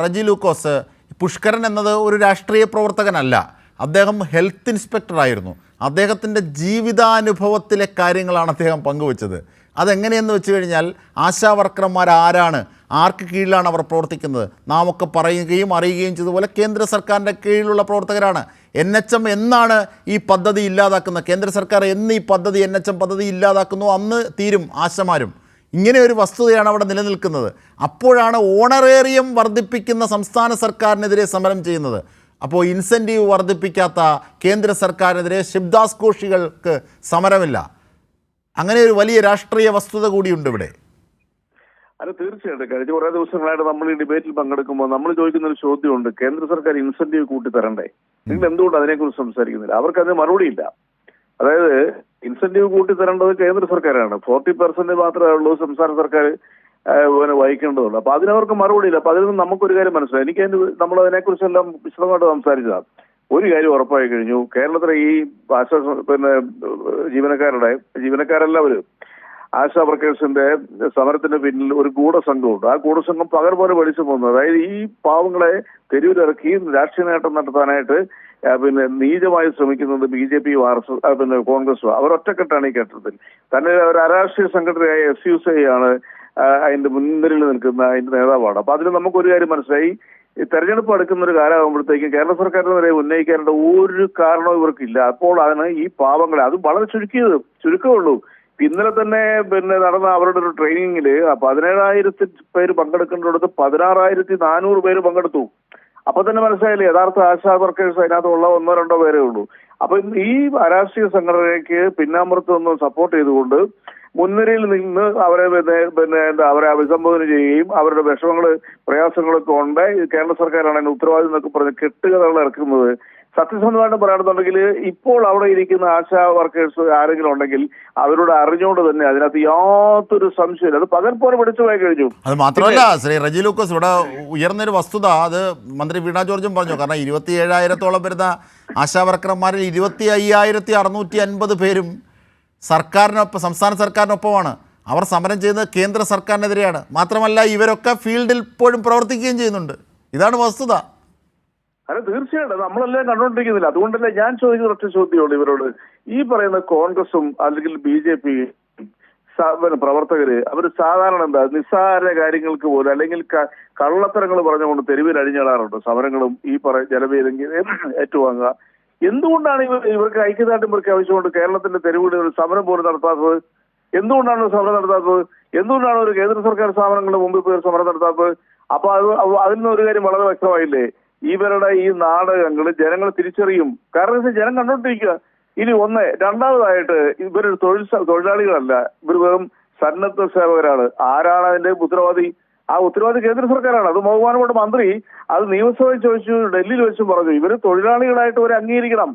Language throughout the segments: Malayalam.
റജി ലൂക്കോസ്, പുഷ്കരൻ എന്നത് ഒരു രാഷ്ട്രീയ പ്രവർത്തകനല്ല, അദ്ദേഹം ഹെൽത്ത് ഇൻസ്പെക്ടറായിരുന്നു. അദ്ദേഹത്തിൻ്റെ ജീവിതാനുഭവത്തിലെ കാര്യങ്ങളാണ് അദ്ദേഹം പങ്കുവച്ചത്. അതെങ്ങനെയെന്ന് വെച്ച് കഴിഞ്ഞാൽ ആശാ വർക്കർമാർ ആരാണ്, ആർക്ക് കീഴിലാണ് അവർ പ്രവർത്തിക്കുന്നത്, നാം ഒക്കെ പറയുകയും അറിയുകയും ചെയ്തതുപോലെ കേന്ദ്ര സർക്കാരിൻ്റെ കീഴിലുള്ള പ്രവർത്തകരാണ്. NHM എന്നാണ് ഈ പദ്ധതി ഇല്ലാതാക്കുന്നത്, കേന്ദ്ര സർക്കാർ എന്ന് ഈ പദ്ധതി NHM പദ്ധതി ഇല്ലാതാക്കുന്നു അന്ന് തീരും ആശമാരും. ഇങ്ങനെ ഒരു വസ്തുതയാണ് അവിടെ നിലനിൽക്കുന്നത്. അപ്പോഴാണ് ഓണറേറിയം വർദ്ധിപ്പിക്കുന്ന സംസ്ഥാന സർക്കാരിനെതിരെ സമരം ചെയ്യുന്നത്. അപ്പോൾ ഇൻസെൻറ്റീവ് വർദ്ധിപ്പിക്കാത്ത കേന്ദ്ര സർക്കാരിനെതിരെ ശിവദാസ് ഘോഷികൾക്ക് സമരമില്ല. അങ്ങനെ ഒരു വലിയ രാഷ്ട്രീയ വസ്തുത കൂടിയുണ്ട് ഇവിടെ. അത് തീർച്ചയായിട്ടും കഴിഞ്ഞ കുറെ ദിവസങ്ങളായിട്ട് നമ്മൾ ഈ ഡിബേറ്റിൽ പങ്കെടുക്കുമ്പോൾ നമ്മൾ ചോദിക്കുന്ന ഒരു ചോദ്യമുണ്ട്, കേന്ദ്ര സർക്കാർ ഇൻസെന്റീവ് കൂട്ടി തരണ്ടേ, നിങ്ങൾ എന്തുകൊണ്ട് അതിനെക്കുറിച്ച് സംസാരിക്കുന്നില്ല? അവർക്ക് അതിന് മറുപടിയില്ല. അതായത് ഇൻസെന്റീവ് കൂട്ടി തരേണ്ടത് കേന്ദ്ര സർക്കാരാണ്, 40% മാത്രമേ ഉള്ളൂ സംസ്ഥാന സർക്കാർ വഹിക്കേണ്ടതുള്ളൂ. അപ്പൊ അതിനവർക്ക് മറുപടിയില്ല. അപ്പൊ അതിൽ നിന്ന് നമുക്കൊരു കാര്യം മനസ്സിലായി. എനിക്ക് നമ്മൾ അതിനെക്കുറിച്ചെല്ലാം വിശദമായിട്ട് സംസാരിച്ചതാണ്. ഒരു കാര്യം ഉറപ്പായി കഴിഞ്ഞു, കേരളത്തിലെ ഈ ജീവനക്കാരെല്ലാവരും ആശാ വർക്കേഴ്സിന്റെ സമരത്തിന് പിന്നിൽ ഒരു ഗൂഢസംഘമുണ്ട്. ആ ഗൂഢസംഘം പകൽ പോലെ പഠിച്ചു പോകുന്നത്, അതായത് ഈ പാവങ്ങളെ തെരുവിലിറക്കി രാഷ്ട്രീയ നേട്ടം നടത്താനായിട്ട് നീചമായി ശ്രമിക്കുന്നത് BJP കോൺഗ്രസും. അവർ ഒറ്റക്കെട്ടാണ് ഈ ഘട്ടത്തിൽ. തന്നെ ഒരു അരാഷ്ട്രീയ സംഘടനയായ SUCI ആണ് അതിന്റെ മുൻനിരയിൽ നിൽക്കുന്ന അതിന്റെ നേതാവാണ്. അപ്പൊ അതിൽ നമുക്കൊരു കാര്യം മനസ്സിലായി, ഈ തെരഞ്ഞെടുപ്പ് അടുക്കുന്ന ഒരു കാലമാകുമ്പോഴത്തേക്കും കേരള സർക്കാരിന് വരെ ഉന്നയിക്കാനുള്ള ഒരു കാരണവും ഇവർക്കില്ല. അപ്പോൾ അതിന് ഈ പാവങ്ങളെ, അത് വളരെ ചുരുക്കമുള്ളൂ. ഇന്നലെ തന്നെ നടന്ന അവരുടെ ഒരു ട്രെയിനിങ്ങില് 17,000 പേര് പങ്കെടുക്കേണ്ടിടത്ത് 16,400 പേര് പങ്കെടുത്തു. അപ്പൊ തന്നെ മനസ്സിലായില്ലേ യഥാർത്ഥ ആശാ വർക്കേഴ്സ് അതിനകത്തുള്ള 1-2 പേരേ ഉള്ളൂ. അപ്പൊ ഈ അരാഷ്ട്രീയ സംഘടനയ്ക്ക് പിന്നാമ്പുറത്ത് നിന്ന് സപ്പോർട്ട് ചെയ്തുകൊണ്ട് മുൻനിരയിൽ നിന്ന് അവരെ അവരെ അഭിസംബോധന ചെയ്യുകയും അവരുടെ വിഷമങ്ങള് പ്രയാസങ്ങളൊക്കെ ഉണ്ട്, കേരള സർക്കാരാണ് അതിന് ഉത്തരവാദിത്വം എന്നൊക്കെ പറഞ്ഞ് കെട്ടുകഥകൾ ഇറക്കുന്നത്. സത്യസന്ധമായിട്ട് പറയുകയാണെന്നുണ്ടെങ്കിൽ ഇപ്പോൾ അവിടെ ഇരിക്കുന്ന ആശാ വർക്കേഴ്സ് ആരെങ്കിലും ഉണ്ടെങ്കിൽ അവരോട് അറിഞ്ഞുകൊണ്ട് തന്നെ അതിനകത്ത് യാതൊരു സംശയമില്ല, അത് പകൽ പോലെ പഠിച്ചു പോയി കഴിഞ്ഞു. അത് മാത്രമല്ല ശ്രീ റജി ലൂക്കോസ്, ഇവിടെ ഉയർന്നൊരു വസ്തുത അത് മന്ത്രി വീണ ജോർജും പറഞ്ഞു. കാരണം 27,000-ഓളം വരുന്ന ആശാ വർക്കർമാരിൽ 25,650 പേരും സർക്കാരിനൊപ്പം, സംസ്ഥാന സർക്കാരിനൊപ്പമാണ്. അവർ സമരം ചെയ്യുന്നത് കേന്ദ്ര സർക്കാരിനെതിരെയാണ്. മാത്രമല്ല ഇവരൊക്കെ ഫീൽഡിൽ ഇപ്പോഴും പ്രവർത്തിക്കുകയും ചെയ്യുന്നുണ്ട്. ഇതാണ് വസ്തുത. അത് തീർച്ചയായിട്ടും നമ്മളെല്ലാം കണ്ടുകൊണ്ടിരിക്കുന്നില്ല. അതുകൊണ്ടല്ലേ ഞാൻ ചോദിക്കുന്ന ഒറ്റ ചോദ്യമുള്ളൂ ഇവരോട്. ഈ പറയുന്ന കോൺഗ്രസും അല്ലെങ്കിൽ BJP പ്രവർത്തകര് അവർ സാധാരണ എന്താ നിസ്സാര കാര്യങ്ങൾക്ക് പോലും അല്ലെങ്കിൽ കള്ളത്തരങ്ങൾ പറഞ്ഞുകൊണ്ട് തെരുവിൽ അഴിഞ്ഞാടാറുണ്ട്. സമരങ്ങളും ഈ ജലപീരങ്കി ഏറ്റുവാങ്ങുക. എന്തുകൊണ്ടാണ് ഇവർക്ക് ഐക്യദാർഢ്യം പ്രഖ്യാപിച്ചുകൊണ്ട് കേരളത്തിന്റെ തെരുവുകളിൽ ഒരു സമരം പോലും നടത്താത്തത്? എന്തുകൊണ്ടാണ് സമരം നടത്താത്തത്? എന്തുകൊണ്ടാണ് ഒരു കേന്ദ്ര സർക്കാർ സ്ഥാപനങ്ങളുടെ മുമ്പിൽ പോയി സമരം നടത്താത്തത്? അപ്പൊ അതിൽ നിന്ന് ഒരു കാര്യം വളരെ വ്യക്തമായില്ലേ, ഇവരുടെ ഈ നാടകങ്ങൾ ജനങ്ങൾ തിരിച്ചറിയും. കാരണം ജനം കണ്ടോണ്ടിരിക്കുക. ഇനി രണ്ടാമതായിട്ട് ഇവരൊരു തൊഴിലാളികളല്ല, ഇവർ വെറും സന്നദ്ധ സേവകരാണ്. ആരാണ് അതിന്റെ ഉത്തരവാദി? ആ ഉത്തരവാദി കേന്ദ്ര സർക്കാരാണ്. അത് ബഹുമാനപ്പെട്ട മന്ത്രി അത് നിയമസഭയിൽ ചോദിച്ചു, ഡൽഹിയിൽ വെച്ചും പറഞ്ഞു, ഇവര് തൊഴിലാളികളായിട്ട് ഇവരെ അംഗീകരിക്കണം.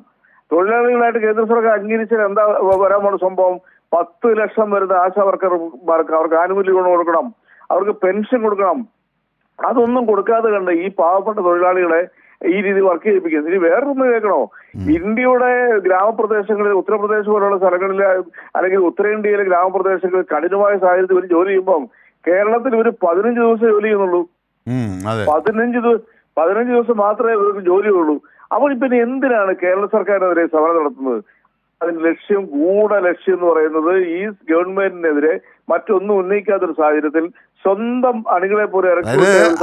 തൊഴിലാളികളായിട്ട് കേന്ദ്ര സർക്കാർ അംഗീകരിച്ചാൽ എന്താ വരാൻ പോണ സംഭവം? 10 ലക്ഷം വരുന്ന ആശാ വർക്കർമാർക്ക് അവർക്ക് ആനുകൂല്യം കൊടുക്കണം, അവർക്ക് പെൻഷൻ കൊടുക്കണം. അതൊന്നും കൊടുക്കാതെ കണ്ട് ഈ പാവപ്പെട്ട തൊഴിലാളികളെ ഈ രീതി വർക്ക് ചെയ്യിപ്പിക്കുന്നത്. ഇനി വേറൊന്നും കേൾക്കണോ? ഇന്ത്യയുടെ ഗ്രാമപ്രദേശങ്ങളിൽ, ഉത്തർപ്രദേശ് പോലുള്ള സ്ഥലങ്ങളിൽ അല്ലെങ്കിൽ ഉത്തരേന്ത്യയിലെ ഗ്രാമപ്രദേശങ്ങളിൽ കഠിനമായ സാഹചര്യത്തിൽ ഇവർ ജോലി ചെയ്യുമ്പോൾ കേരളത്തിൽ ഇവർ 15 ദിവസം ജോലി ചെയ്യുന്നുള്ളൂ. 15 ദിവസം മാത്രമേ ഇവർക്ക് ജോലിയുള്ളൂ. അപ്പോൾ പിന്നെ എന്തിനാണ് കേരള സർക്കാരിനെതിരെ സമരം നടത്തുന്നത്? അതിന്റെ ലക്ഷ്യം എന്ന് പറയുന്നത് ഈ ഗവൺമെന്റിനെതിരെ മറ്റൊന്നും ഉന്നയിക്കാത്തൊരു സാഹചര്യത്തിൽ സ്വന്തം അണികളെ പോലെ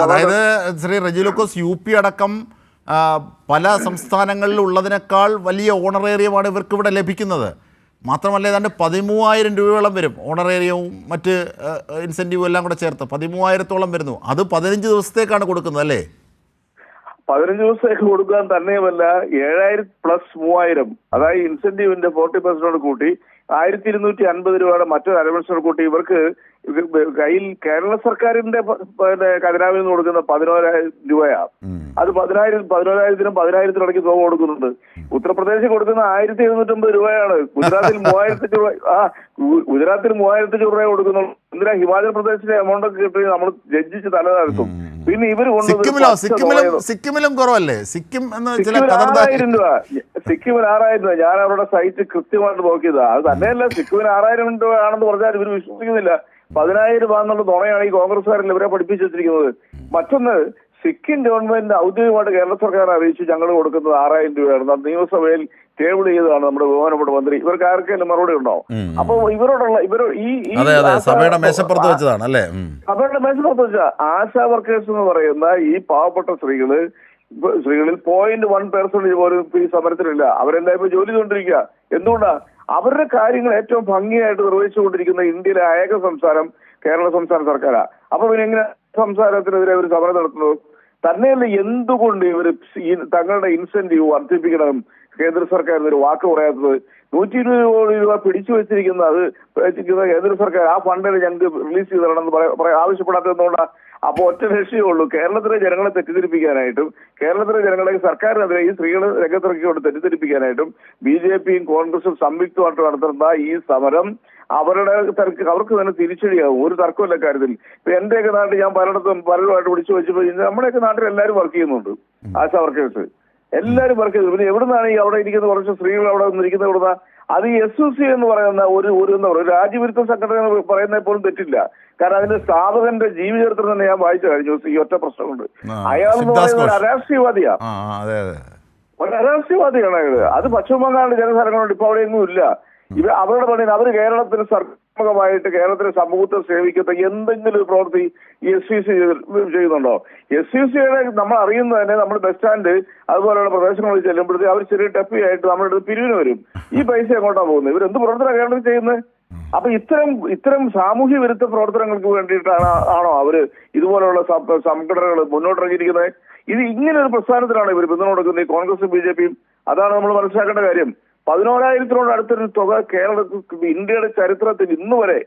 അതായത് ശ്രീ റജി ലൂക്കോസ്, UP അടക്കം പല സംസ്ഥാനങ്ങളിൽ ഉള്ളതിനേക്കാൾ വലിയ ഓണറേറിയമാണ് ഇവർക്ക് ഇവിടെ ലഭിക്കുന്നത്. മാത്രമല്ല ഏതാണ്ട് 13,000 രൂപയോളം വരും ഓണറേറിയവും മറ്റ് ഇൻസെൻറ്റീവും എല്ലാം കൂടെ ചേർത്ത് 13,000-ഓളം വരുന്നു. അത് 15 ദിവസത്തേക്കാണ് കൊടുക്കുന്നത് അല്ലേ? 15 ദിവസത്തേക്ക് കൊടുക്കാൻ തന്നെയുമല്ല 7,000 പ്ലസ് 3,000, അതായത് ഇൻസെന്റീവിന്റെ 40% കൂട്ടി 1,250 രൂപയുടെ മറ്റൊരു അലവൻസ് കൂട്ടി ഇവർക്ക് കയ്യിൽ കേരള സർക്കാരിന്റെ ഖജനാവിൽ നിന്ന് കൊടുക്കുന്ന 11,000 രൂപയാണ്. അത് 11,000-നും 10,000-നും ഇടയ്ക്ക് തുക കൊടുക്കുന്നുണ്ട്. ഉത്തർപ്രദേശിൽ കൊടുക്കുന്ന 1,250 രൂപയാണ്. ഗുജറാത്തിൽ 3,500 രൂപ. ഗുജറാത്തിൽ 3,500 രൂപ കൊടുക്കുന്നുള്ളൂ. എന്തിനാ ഹിമാചൽ പ്രദേശിലെ എമൗണ്ട് ഒക്കെ കിട്ടി നമ്മൾ ജഡ്ജിച്ച് തലതാഴ്ത്തും. പിന്നെ ഇവര് സിക്കിമിലും കുറവല്ലേ? സിക്കിം സിക്കിമിൽ 6,000 രൂപ. സിക്കിമിൽ 6,000 രൂപ. ഞാൻ അവരുടെ സൈറ്റ് കൃത്യമായിട്ട് നോക്കിയതാ. അത് തന്നെയല്ല, സിക്കിമിൽ 6,000 രൂപ ആണെന്ന് പറഞ്ഞാൽ ഇവർ വിശ്വസിക്കുന്നില്ല. 10,000 രൂപ എന്നുള്ള നുണയാണ് ഈ കോൺഗ്രസ്സുകാരല്ല ഇവരെ പഠിപ്പിച്ചു വെച്ചിരിക്കുന്നത്. മറ്റൊന്ന്, സിക്കിം ഗവൺമെന്റ് ഔദ്യോഗികമായിട്ട് കേരള സർക്കാർ അറിയിച്ചു ഞങ്ങൾ കൊടുക്കുന്നത് 6000 രൂപയാണ്. നിയമസഭയിൽ ടേബിൾ ചെയ്തതാണ് നമ്മുടെ ബഹുമാനപ്പെട്ട മന്ത്രി. ഇവർക്ക് ആർക്കെങ്കിലും മറുപടി ഉണ്ടോ? അപ്പൊ ഇവരോടുള്ള സഭയുടെ മേശപ്പുറത്ത് വെച്ചതാണ് അല്ലേ? സഭയുടെ മേശപ്പുറത്ത് വെച്ച ആശാ വർക്കേഴ്സ് എന്ന് പറയുന്ന ഈ പാവപ്പെട്ട സ്ത്രീകളിൽ 0.1% പോലും ഈ സമരത്തിലില്ല. അവരെല്ലാം ഇപ്പൊ ജോലി ചെയ്തുകൊണ്ടിരിക്കുക. എന്തുകൊണ്ടാ? അവരുടെ കാര്യങ്ങൾ ഏറ്റവും ഭംഗിയായിട്ട് നിർവഹിച്ചുകൊണ്ടിരിക്കുന്ന ഇന്ത്യയിലെ ഏക സംസ്ഥാനം കേരള സംസ്ഥാന സർക്കാരാ. അപ്പൊ പിന്നെ എങ്ങനെ സംസ്ഥാനത്തിനെതിരെ അവർ സമരം നടത്തുന്നത്? തന്നെയല്ല, എന്തുകൊണ്ട് ഇവർ തങ്ങളുടെ ഇൻസെന്റീവ് വർദ്ധിപ്പിക്കണം കേന്ദ്ര സർക്കാരിന് ഒരു വാക്ക് പറയാത്തത്? 120 കോടി രൂപ പിടിച്ചു വെച്ചിരിക്കുന്ന കേന്ദ്ര സർക്കാർ ആ ഫണ്ടിൽ ഞങ്ങൾക്ക് റിലീസ് ചെയ്ത് തരണമെന്ന് ആവശ്യപ്പെടാത്തത് എന്തുകൊണ്ടാണ്? അപ്പൊ ഒറ്റ ലക്ഷ്യമേ കേരളത്തിലെ ജനങ്ങളെ തെറ്റിദ്ധരിപ്പിക്കാനായിട്ടും കേരളത്തിലെ ജനങ്ങളെ സർക്കാരിനെതിരെ ഈ സ്ത്രീകൾ രംഗത്തിറക്കിക്കൊണ്ട് തെറ്റിദ്ധരിപ്പിക്കാനായിട്ടും BJPയും കോൺഗ്രസും സംയുക്തമായിട്ട് നടത്തുന്ന ഈ സമരം അവർക്ക് തന്നെ തിരിച്ചടിയാവും. ഒരു തർക്കമില്ല കാര്യത്തിൽ. ഇപ്പൊ എന്റെയൊക്കെ നാട്ടിൽ ഞാൻ പലരുമായിട്ട് വിളിച്ചു വെച്ചപ്പോ നമ്മുടെയൊക്കെ നാട്ടിൽ എല്ലാവരും വർക്ക് ചെയ്യുന്നുണ്ട്. ആശാ വർക്കേഴ്സ് എല്ലാവരും വർക്ക് ചെയ്തു. പിന്നെ എവിടുന്നാണ് ഈ അവിടെ ഇരിക്കുന്ന കുറച്ച് സ്ത്രീകൾ അവിടെ ഇരിക്കുന്നത്? എവിടുന്ന? അത് SUC എന്ന് പറയുന്ന ഒരു രാജ്യവിരുദ്ധ സംഘടന എന്ന് പറയുന്നതിൽ പോലും തെറ്റില്ല. കാരണം അതിന്റെ സ്ഥാപകന്റെ ജീവചരിത്രം തന്നെ ഞാൻ വായിച്ചു കഴിഞ്ഞു. ഈ ഒറ്റ പ്രശ്നമുണ്ട്. അയാൾ എന്ന് പറയുന്നത് ഒരു അരാഷ്ട്രീയവാദിയാ. ഒരു അരാഷ്ട്രീയവാദിയാണ് അയാൾ. അത് പശ്ചിമ ബംഗാളിലെ ചില സ്ഥലങ്ങളുണ്ട്. ഇപ്പൊ അവിടെയൊന്നും ഇല്ല. അവരുടെ പണി അവര് കേരളത്തിന് സർക്കാരുമായിട്ട് കേരളത്തിലെ സമൂഹത്തെ സേവിക്കുന്ന എന്തെങ്കിലും ഒരു പ്രവൃത്തി ഈ SUC ചെയ്യുന്നുണ്ടോ? SUCയുടെ നമ്മൾ അറിയുന്നത് തന്നെ നമ്മൾ ബസ് സ്റ്റാൻഡ് അതുപോലെയുള്ള പ്രദേശങ്ങളിൽ ചെല്ലുമ്പോഴത്തേക്ക് അവർ ചെറിയ ടപ്പി ആയിട്ട് നമ്മുടെ അടുത്ത് പിരിവിന് വരും. ഈ പൈസ എങ്ങോട്ടാ പോകുന്നത്? ഇവരെന്ത് പ്രവർത്തനം കേരളത്തിൽ ചെയ്യുന്നത്? അപ്പൊ ഇത്തരം സാമൂഹ്യ വിരുദ്ധ പ്രവർത്തനങ്ങൾക്ക് വേണ്ടിയിട്ടാണോ അവര് ഇതുപോലെയുള്ള സംഘടനകൾ മുന്നോട്ടിറങ്ങിയിരിക്കുന്നത്? ഇത് ഇങ്ങനെ ഒരു പ്രസ്ഥാനത്തിനാണ് ഇവർ പിന്തുണ കൊടുക്കുന്നത്, ഈ കോൺഗ്രസും BJPയും. അതാണ് നമ്മൾ മനസ്സിലാക്കേണ്ട കാര്യം. 14,000-നോട് അടുത്തൊരു തുക ഇന്ത്യയുടെ ചരിത്രത്തിൽ ഇന്ന് വരെ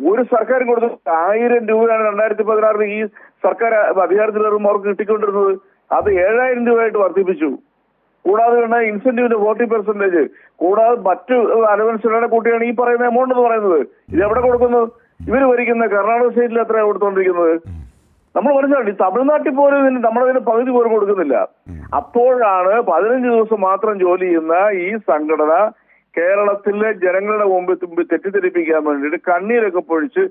ഒരു സർക്കാരും കൊടുത്തത് 1000 രൂപയാണ് 2016 ഈ സർക്കാർ അധികാരത്തിൽ വരുമ്പോൾ അവർക്ക് കിട്ടിക്കൊണ്ടിരുന്നത്. അത് 7,000 രൂപയായിട്ട് വർദ്ധിപ്പിച്ചു. കൂടാതെ ഇൻസെന്റീവിന്റെ 40%, കൂടാതെ മറ്റു അലവൻസുകളുടെ കൂട്ടിയാണ് ഈ പറയുന്ന എമൗണ്ട് എന്ന് പറയുന്നത്. ഇത് എവിടെ കൊടുക്കുന്നു? ഇവര് ഭരിക്കുന്ന കർണാടക സ്റ്റേറ്റിൽ എത്രയാണ് കൊടുത്തുകൊണ്ടിരിക്കുന്നത്? നമ്മൾ മനസ്സിലാക്കി. തമിഴ്നാട്ടിൽ പോലും നമ്മളതിന് പകുതി പോലും കൊടുക്കുന്നില്ല. അപ്പോഴാണ് 15 ദിവസം മാത്രം ജോലി ചെയ്യുന്ന ഈ സംഘടന കേരളത്തിലെ ജനങ്ങളുടെ മുമ്പിൽ തെറ്റിദ്ധരിപ്പിക്കാൻ വേണ്ടിയിട്ട് കണ്ണീരൊക്കെ പൊഴിച്ച്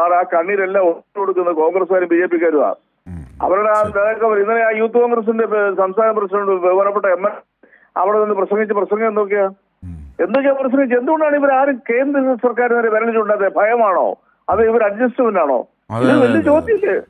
നാളെ ആ കണ്ണീരെല്ലാം കൊടുക്കുന്ന കോൺഗ്രസ്സുകാരും BJPക്കാരുമാണ്. അവരുടെ ഇന്നലെ ആ യൂത്ത് കോൺഗ്രസിന്റെ സംസ്ഥാന പ്രസിഡന്റ് ബഹുമാനപ്പെട്ട ML അവിടെ നിന്ന് പ്രസംഗം എന്തൊക്കെയാ പ്രസംഗിച്ച്? എന്തുകൊണ്ടാണ് ഇവർ ആരും കേന്ദ്ര സർക്കാരിനെതിരെ വിരൽ ചൂണ്ടാതെ? ഭയമാണോ? അത് ഇവർ അഡ്ജസ്റ്റ്മെന്റ് ആണോ? ഇത് വലിയ ചോദ്യമില്ലേ?